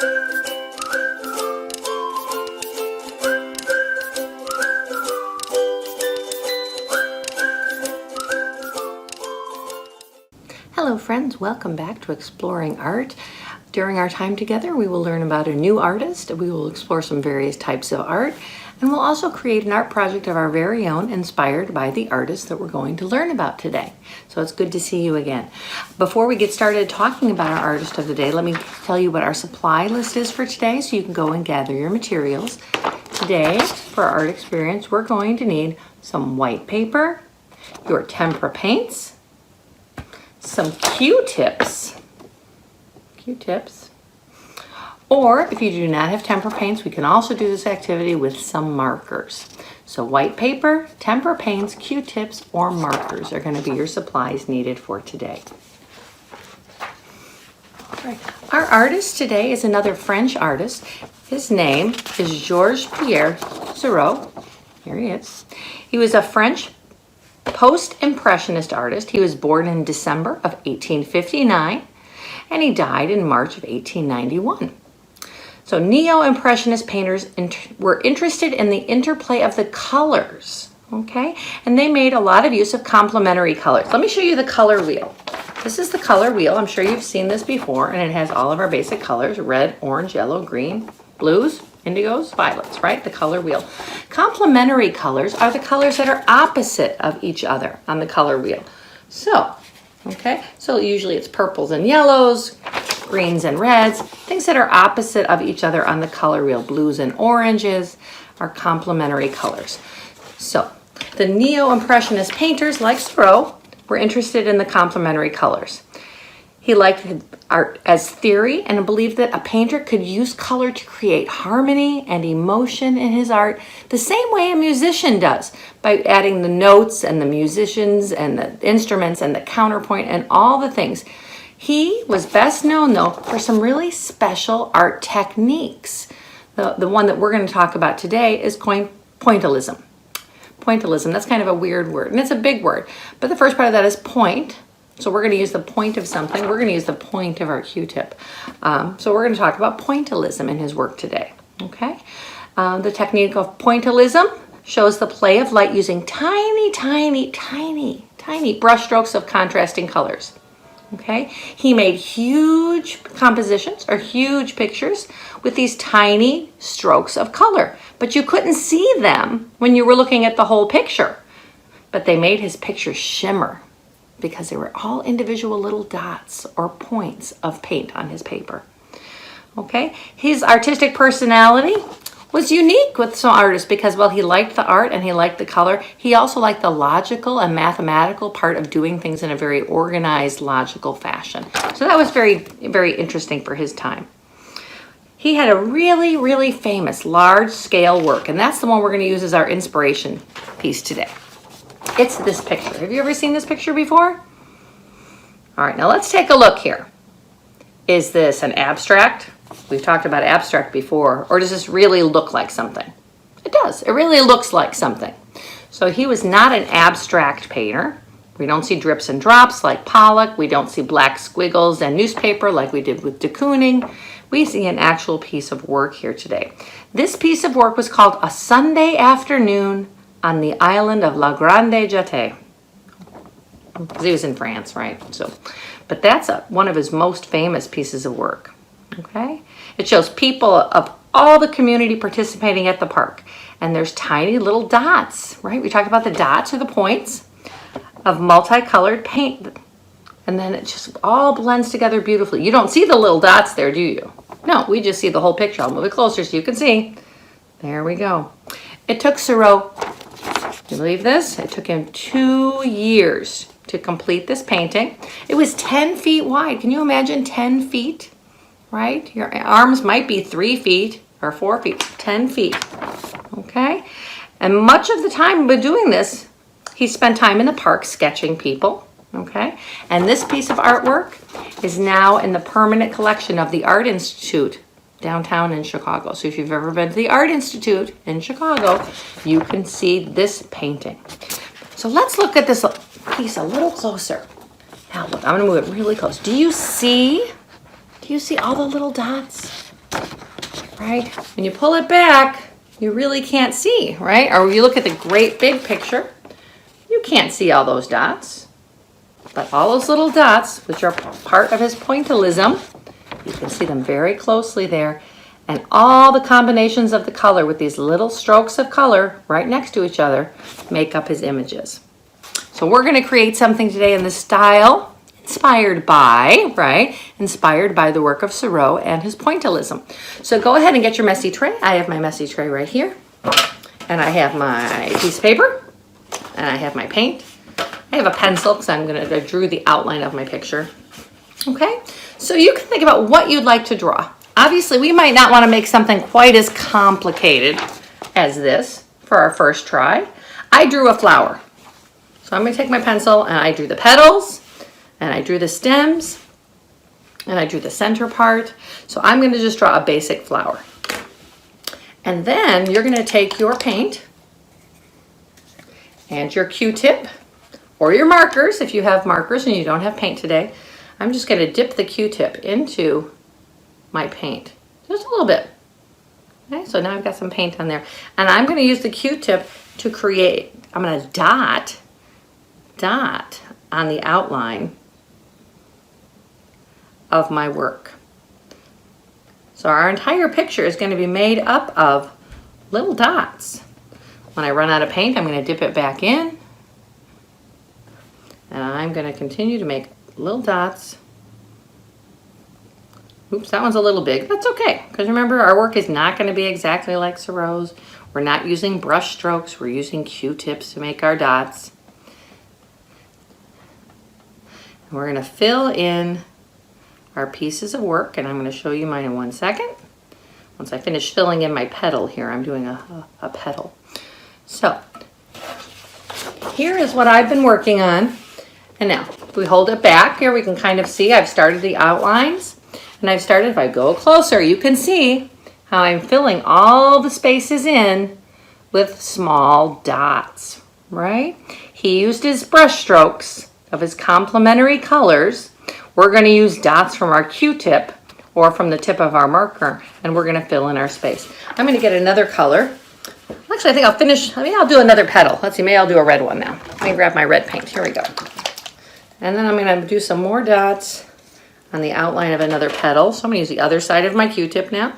Hello friends, welcome back to Exploring Art. During our time together, we will learn about a new artist, we will explore some various types of art, and we'll also create an art project of our very own inspired by the artist that we're going to learn about today. So it's good to see you again. Before we get started talking about our artist of the day, let me tell you what our supply list is for today so you can go and gather your materials. Today, for our art experience, we're going to need some white paper, your tempera paints, some Q-tips, or if you do not have tempera paints, we can also do this activity with some markers. So white paper, tempera paints, Q-tips, or markers are going to be your supplies needed for today. All right. Our artist today is another French artist. His name is Georges Seurat. Here he is. He was a French post-impressionist artist. He was born in December of 1859 and he died in March of 1891. So neo-impressionist painters were interested in the interplay of the colors, okay? And they made a lot of use of complementary colors. Let me show you the color wheel. This is the color wheel. I'm sure you've seen this before, and it has all of our basic colors: red, orange, yellow, green, blues, indigos, violets, right? The color wheel. Complementary colors are the colors that are opposite of each other on the color wheel. So, okay, so usually it's purples and yellows, greens and reds, things that are opposite of each other on the color wheel. Blues and oranges are complementary colors. So, the neo-impressionist painters like Seurat were interested in the complementary colors. He liked art as theory and believed that a painter could use color to create harmony and emotion in his art the same way a musician does, by adding the notes and the musicians and the instruments and the counterpoint and all the things. He was best known, though, for some really special art techniques. The one that we're going to talk about today is pointillism. Pointillism, that's kind of a weird word, and it's a big word, but the first part of that is point. So we're going to use the point of something. We're going to use the point of our Q-tip. So we're going to talk about pointillism in his work today, okay? The technique of pointillism shows the play of light using tiny brush strokes of contrasting colors, okay? He made huge compositions or huge pictures with these tiny strokes of color, but you couldn't see them when you were looking at the whole picture. But they made his pictures shimmer, because they were all individual little dots or points of paint on his paper. Okay, his artistic personality was unique with some artists because, well, he liked the art and he liked the color. He also liked the logical and mathematical part of doing things in a very organized, logical fashion. So that was very, very interesting for his time. He had a really, really famous large-scale work, and that's the one we're going to use as our inspiration piece today. It's this picture. Have you ever seen this picture before? All right, now let's take a look here. Is this an abstract? We've talked about abstract before. Or does this really look like something? It does. It really looks like something. So he was not an abstract painter. We don't see drips and drops like Pollock. We don't see black squiggles and newspaper like we did with de Kooning. We see an actual piece of work here today. This piece of work was called A Sunday Afternoon on the Island of La Grande Jatte. Because he was in France, right? So, but that's one of his most famous pieces of work. Okay? It shows people of all the community participating at the park. And there's tiny little dots, right? We talked about the dots or the points of multicolored paint. And then it just all blends together beautifully. You don't see the little dots there, do you? No, we just see the whole picture. I'll move it closer so you can see. There we go. It took Seurat, do you believe this? It took him 2 years to complete this painting. It was 10 feet wide. Can you imagine 10 feet, right? Your arms might be 3 feet or 4 feet, 10 feet, okay? And much of the time by doing this, he spent time in the park sketching people, okay? And this piece of artwork is now in the permanent collection of the Art Institute downtown in Chicago. So if you've ever been to the Art Institute in Chicago, you can see this painting. So let's look at this piece a little closer. Now look, I'm gonna move it really close. Do you see all the little dots? right? When you pull it back, you really can't see, right? Or you look at the great big picture, you can't see all those dots. But all those little dots, which are part of his pointillism, you can see them very closely there. And all the combinations of the color with these little strokes of color right next to each other make up his images. So we're going to create something today in the style inspired by, right? Inspired by the work of Seurat and his pointillism. So go ahead and get your messy tray. I have my messy tray right here. And I have my piece of paper. And I have my paint. I have a pencil because I drew the outline of my picture. Okay, so you can think about what you'd like to draw. Obviously, we might not want to make something quite as complicated as this for our first try. I drew a flower. So I'm going to take my pencil and I drew the petals, and I drew the stems, and I drew the center part. So I'm going to just draw a basic flower. And then you're going to take your paint and your Q-tip, or your markers, if you have markers and you don't have paint today. I'm just going to dip the Q-tip into my paint, just a little bit. Okay, so now I've got some paint on there. And I'm going to use the Q-tip to create, I'm going to dot on the outline of my work. So our entire picture is going to be made up of little dots. When I run out of paint, I'm going to dip it back in. And I'm going to continue to make little dots. Oops, that one's a little big. That's okay, because remember, our work is not going to be exactly like Seurat's. We're not using brush strokes. We're using Q-tips to make our dots. And we're going to fill in our pieces of work, and I'm going to show you mine in 1 second. Once I finish filling in my petal here, I'm doing a petal. So here is what I've been working on. And now, if we hold it back here, we can kind of see I've started the outlines. And I've started, if I go closer, you can see how I'm filling all the spaces in with small dots, right? He used his brush strokes of his complementary colors. We're going to use dots from our Q-tip or from the tip of our marker, and we're going to fill in our space. I'm going to get another color. Actually, I think I'll finish, maybe I'll do another petal. Let's see, maybe I'll do a red one now. Let me grab my red paint. Here we go. And then I'm going to do some more dots on the outline of another petal. So I'm going to use the other side of my Q-tip now.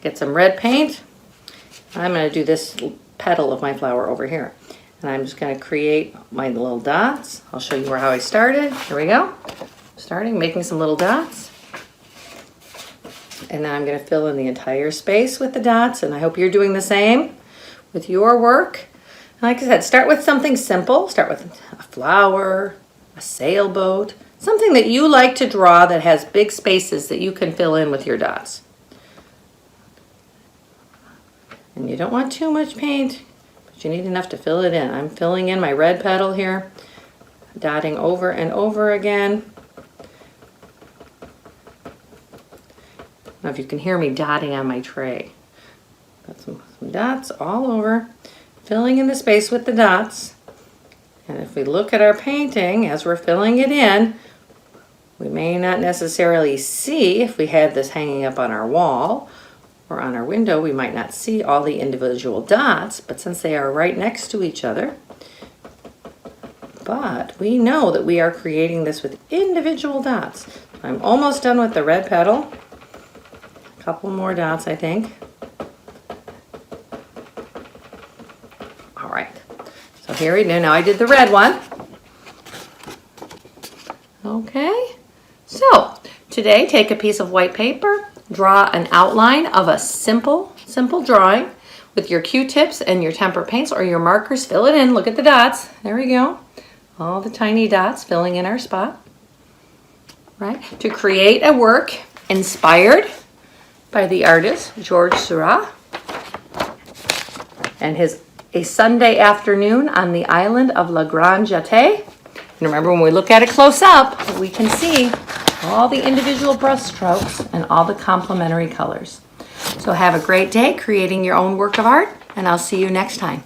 Get some red paint. I'm going to do this petal of my flower over here. And I'm just going to create my little dots. I'll show you how I started. Here we go. Starting, making some little dots. And now I'm going to fill in the entire space with the dots. And I hope you're doing the same with your work. And like I said, start with something simple. Start with a flower, a sailboat, something that you like to draw that has big spaces that you can fill in with your dots. And you don't want too much paint, but you need enough to fill it in. I'm filling in my red petal here, dotting over and over again. Now if you can hear me dotting on my tray. Got some dots all over, filling in the space with the dots. And if we look at our painting as we're filling it in, we may not necessarily see, if we had this hanging up on our wall or on our window, we might not see all the individual dots, but since they are right next to each other, but we know that we are creating this with individual dots. I'm almost done with the red petal. A couple more dots, I think. All right. So here we go. Now I did the red one. Okay. So today, take a piece of white paper, draw an outline of a simple drawing with your Q-tips and your temper paints or your markers. Fill it in. Look at the dots. There we go. All the tiny dots filling in our spot. Right? To create a work inspired by the artist Georges Seurat and his A Sunday Afternoon on the Island of La Grande Jatte. And remember, when we look at it close up, we can see all the individual brush strokes and all the complementary colors. So have a great day creating your own work of art, and I'll see you next time.